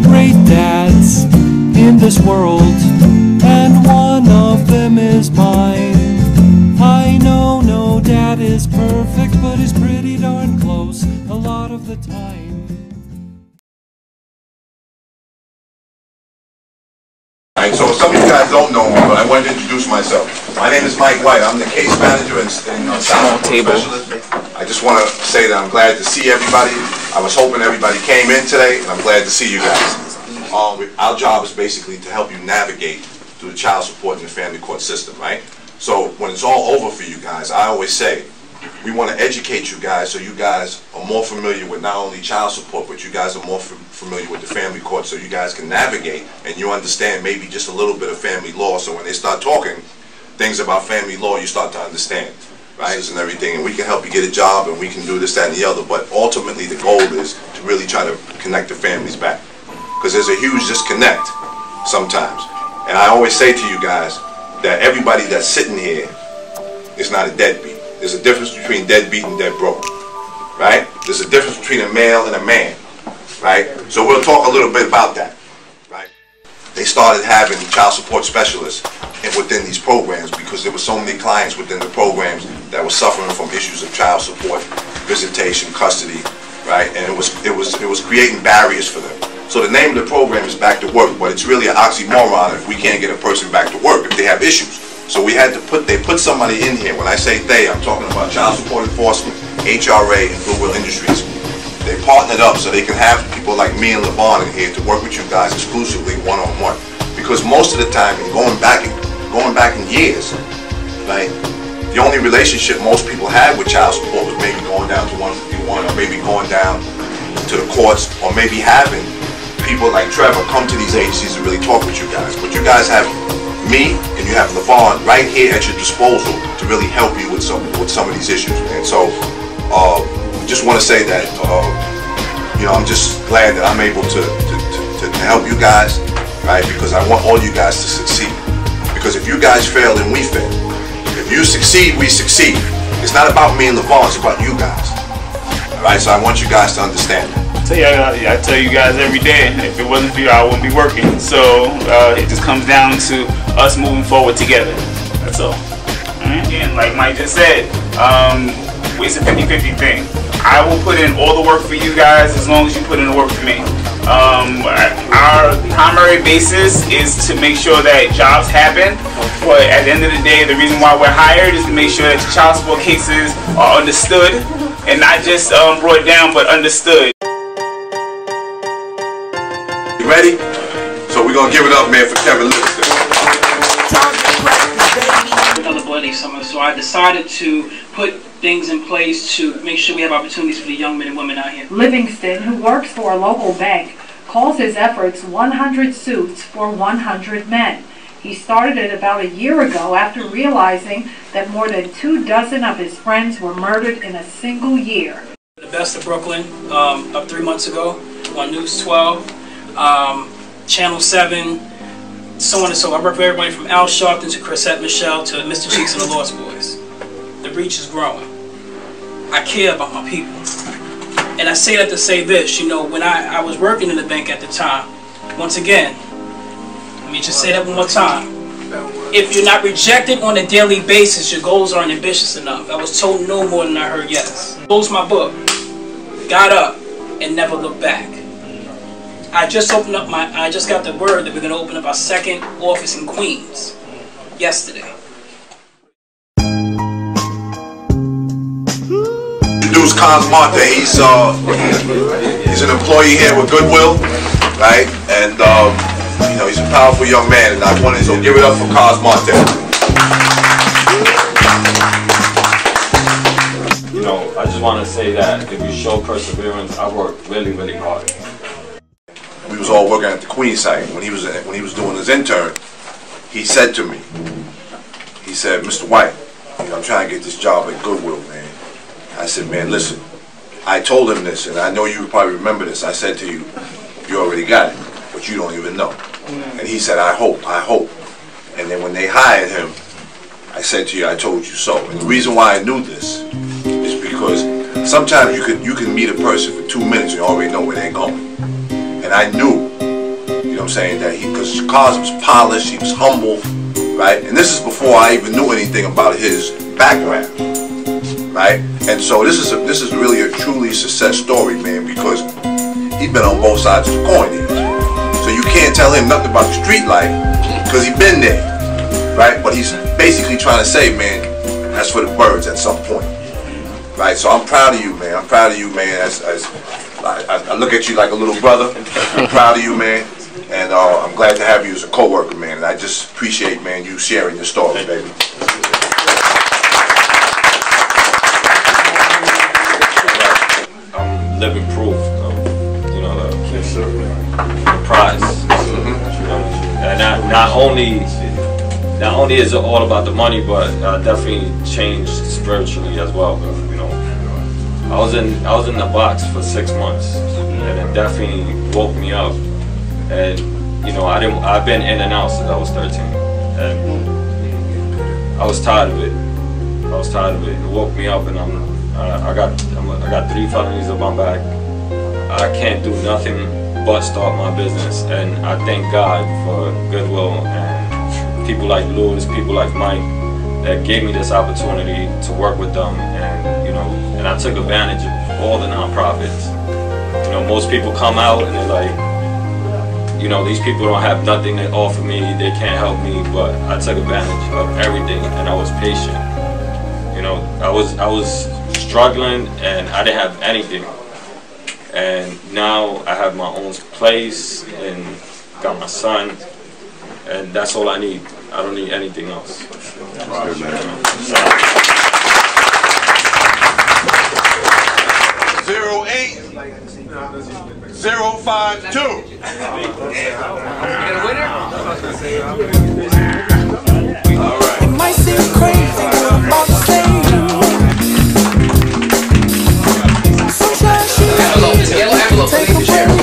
great dads in this world, and one of them is mine. I know no dad is perfect, but he's pretty darn close a lot of the time. Alright, so some of you guys don't know me, but I wanted to introduce myself. My name is Mike White. I'm the case manager and child support specialist. I just want to say that I'm glad to see everybody. I was hoping everybody came in today, and I'm glad to see you guys. Our job is basically to help you navigate through the child support and the family court system, right? So when it's all over for you guys, I always say, we want to educate you guys so you guys are more familiar with not only child support, but you guys are more familiar with the family court, so you guys can navigate and you understand maybe just a little bit of family law. So when they start talking things about family law, you start to understand, right? And everything, and we can help you get a job, and we can do this, that, and the other. But ultimately, the goal is to really try to connect the families back, because there's a huge disconnect sometimes. And I always say to you guys that everybody that's sitting here is not a deadbeat. There's a difference between deadbeat and dead broke, right? There's a difference between a male and a man, right? So we'll talk a little bit about that, right? They started having child support specialists within these programs because there were so many clients within the programs that were suffering from issues of child support, visitation, custody, right? And it was creating barriers for them. So the name of the program is Back to Work, but it's really an oxymoron if we can't get a person back to work if they have issues. So we had to they put somebody in here. When I say they, I'm talking about Child Support Enforcement, HRA, and Goodwill Industries. They partnered up so they can have people like me and LeVon in here to work with you guys exclusively one-on-one. Because most of the time, going back in years, right, the only relationship most people had with child support was maybe going down to 151, or maybe going down to the courts, or maybe having people like Trevor come to these agencies to really talk with you guys. But you guys have me and you have LeVon right here at your disposal to really help you with some of these issues. And so just want to say that you know, I'm just glad that I'm able to help you guys, right? Because I want all you guys to succeed. Because if you guys fail, then we fail. If you succeed, we succeed. It's not about me and LeVon, it's about you guys. All right, so I want you guys to understand that. I tell you guys every day, if it wasn't for you, I wouldn't be working. So it just comes down to us moving forward together. That's all. And like Mike just said, it's a 50-50 thing. I will put in all the work for you guys as long as you put in the work for me. Our primary basis is to make sure that jobs happen, but at the end of the day, the reason why we're hired is to make sure that the child support cases are understood, and not just brought down, but understood. You ready? So we're gonna give it up, man, for Kevin Livingston. Another bloody summer, so I decided to put things in place to make sure we have opportunities for the young men and women out here. Livingston, who works for a local bank, calls his efforts 100 Suits for 100 Men. He started it about a year ago after realizing that more than 24 of his friends were murdered in a single year. The Best of Brooklyn, up 3 months ago, on News 12, Channel 7, so on and so on. I work for everybody from Al Sharpton to Chrisette Michelle to Mr. Cheeks and the Lost Boys. The reach is growing. I care about my people. And I say that to say this, you know, when I was working in the bank at the time, once again, let me just say that one more time. If you're not rejected on a daily basis, your goals aren't ambitious enough. I was told no more than I heard yes. Closed my book, got up, and never looked back. I just got the word that we're going to open up our second office in Queens yesterday. Introduce Cosmarte. He's an employee here with Goodwill, right? And you know, he's a powerful young man, and I wanted to give it up for Cosmarte. You know, I just want to say that if you show perseverance, I worked really, really hard. We was all working at the Queen site. When he was doing his intern, he said to me, he said, "Mr. White, you know, I'm trying to get this job at Goodwill, man." I said, "Man, listen, I told him this, and I know you probably remember this. I said to you, you already got it, but you don't even know." And he said, I hope. And then when they hired him, I said to you, I told you so. And the reason why I knew this is because sometimes you can meet a person for 2 minutes and you already know where they're going. And I knew You know what I'm saying? That because Cars was polished, he was humble, right? And this is before I even knew anything about his background, right? And so this is really a truly success story, man, because he's been on both sides of the coin here. So you can't tell him nothing about the street life because he's been there, right? But he's basically trying to say, man, that's for the birds at some point, right? So I'm proud of you, man. I'm proud of you, man. As I look at you like a little brother. I'm proud of you, man. And I'm glad to have you as a co-worker, man. And I just appreciate, man, you sharing your story, baby. I'm living proof of, you know, the prize. You know, and not only is it all about the money, but definitely changed spiritually as well. You know, I was in the box for 6 months, and it definitely woke me up. And you know, I've been in and out since I was 13, and I was tired of it. It woke me up, and I got 3 felonies on my back. I can't do nothing but start my business, and I thank God for Goodwill and people like Louis, people like Mike, that gave me this opportunity to work with them, and you know, and I took advantage of all the nonprofits. You know, most people come out and they're like, you know, these people don't have nothing to offer me, they can't help me, but I took advantage of everything, and I was patient. You know, I was struggling and I didn't have anything, and now I have my own place and got my son, and that's all I need. I don't need anything else. Right, man. 08052. All right. It might seem crazy what I'm about to say. Sunshine, she take away.